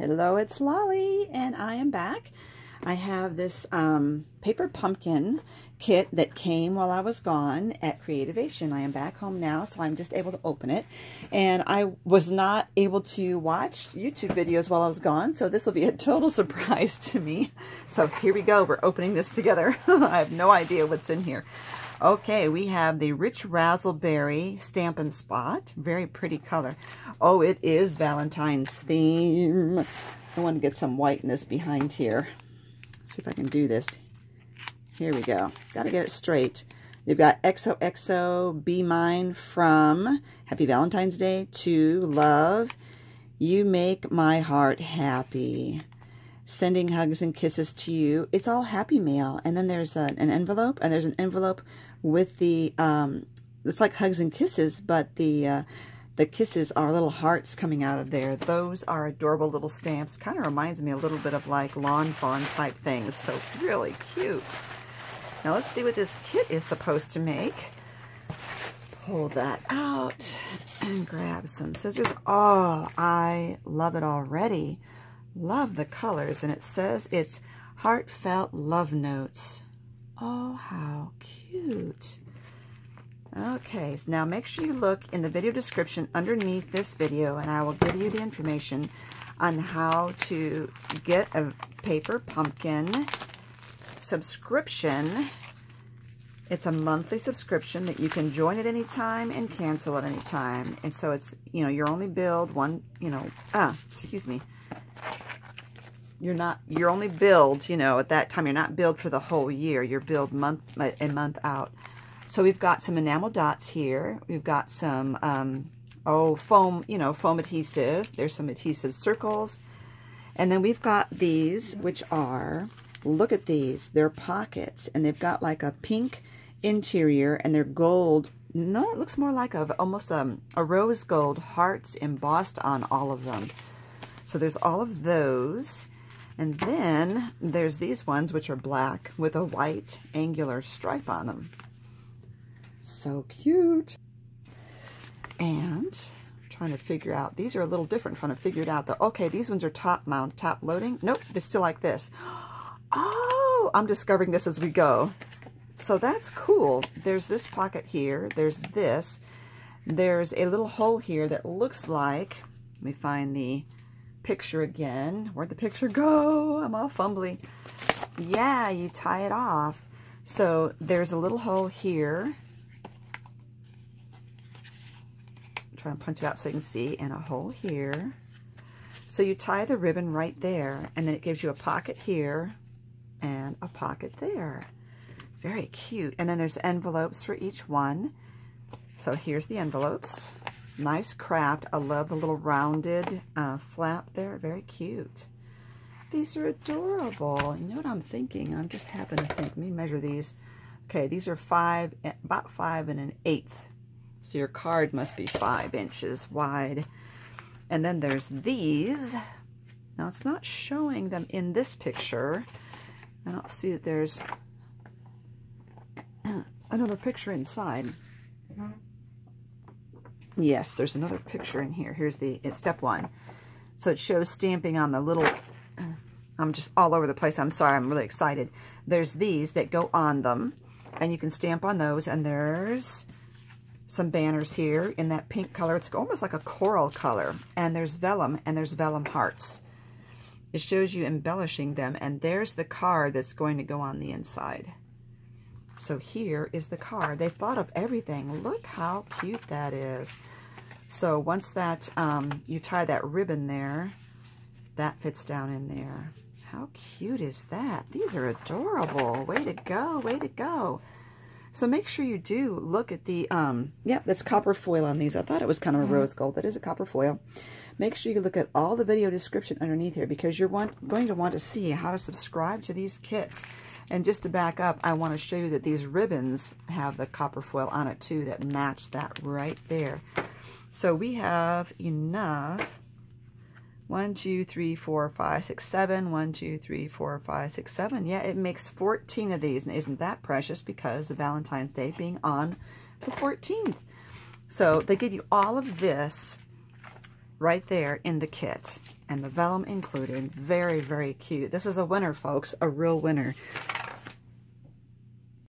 Hello, it's Lolly, and I am back. I have this paper pumpkin kit that came while I was gone at Creativation. I am back home now, so I'm just able to open it. And I was not able to watch YouTube videos while I was gone, so this will be a total surprise to me. So here we go. We're opening this together. I have no idea what's in here. Okay, we have the Rich Razzleberry Stampin' Spot. Very pretty color. Oh, it is Valentine's theme. I want to get some whiteness behind here. Let's see if I can do this. Here we go. Got to get it straight. You've got XOXO, Be Mine, From, Happy Valentine's Day, To, Love, You Make My Heart Happy, Sending Hugs and Kisses to You. It's all happy mail. And then there's an envelope, and there's an envelope with the, it's like hugs and kisses, but the kisses are little hearts coming out of there. Those are adorable little stamps. Kind of reminds me a little bit of like lawn fawn type things. So really cute. Now let's see what this kit is supposed to make. Let's pull that out and grab some scissors. Oh, I love it already. Love the colors. And it says it's Heartfelt Love Notes. Oh, how cute. Okay, so now make sure you look in the video description underneath this video, and I will give you the information on how to get a paper pumpkin subscription. It's a monthly subscription that you can join at any time and cancel at any time. And so it's, you know, you're only billed one, excuse me. You're only billed, you know, at that time. You're not billed for the whole year. You're billed a month out. So we've got some enamel dots here. We've got some, foam, foam adhesive. There's some adhesive circles. And then we've got these, which are, look at these. They're pockets, and they've got like a pink interior, and they're gold. No, it looks more like almost a rose gold hearts embossed on all of them. So there's all of those. And then there's these ones, which are black with a white angular stripe on them. So cute. And I'm trying to figure out, these are a little different, trying to figure it out. Okay, these ones are top mount, top loading. Nope, they're still like this. Oh, I'm discovering this as we go. So that's cool. There's this pocket here. There's this. There's a little hole here that looks like, let me find the picture again. Where'd the picture go? I'm all fumbly. Yeah, you tie it off. So there's a little hole here. I'm trying to punch it out so you can see, and a hole here. So you tie the ribbon right there, and then it gives you a pocket here and a pocket there. Very cute. And then there's envelopes for each one. So here's the envelopes. Nice craft. I love the little rounded flap there. Very cute. These are adorable. You know what I'm thinking? I'm just happen to think. Let me measure these. Okay, these are about 5 1/8. So your card must be 5 inches wide. And then there's these. Now it's not showing them in this picture. I don't see that there's another picture inside. Yes, there's another picture in here. Here's it's step 1. So it shows stamping on the little, I'm just all over the place. I'm sorry, I'm really excited. There's these that go on them, and you can stamp on those, and there's some banners here in that pink color. It's almost like a coral color. And there's vellum, and there's vellum hearts. It shows you embellishing them, and there's the card that's going to go on the inside. So here is the card. They thought of everything. Look how cute that is. So once that, you tie that ribbon there, that fits down in there. How cute is that? These are adorable. Way to go, way to go. So make sure you do look at the, that's copper foil on these. I thought it was kind of a rose gold. That is a copper foil. Make sure you look at all the video description underneath here, because you're going to want to see how to subscribe to these kits. And just to back up, I want to show you that these ribbons have the copper foil on it too that match that right there. So we have enough. 1, 2, 3, 4, 5, 6, 7. 1, 2, 3, 4, 5, 6, 7. Yeah, it makes 14 of these. And isn't that precious, because of Valentine's Day being on the 14th. So they give you all of this right there in the kit. And the vellum included. Very, very cute. This is a winner, folks. A real winner.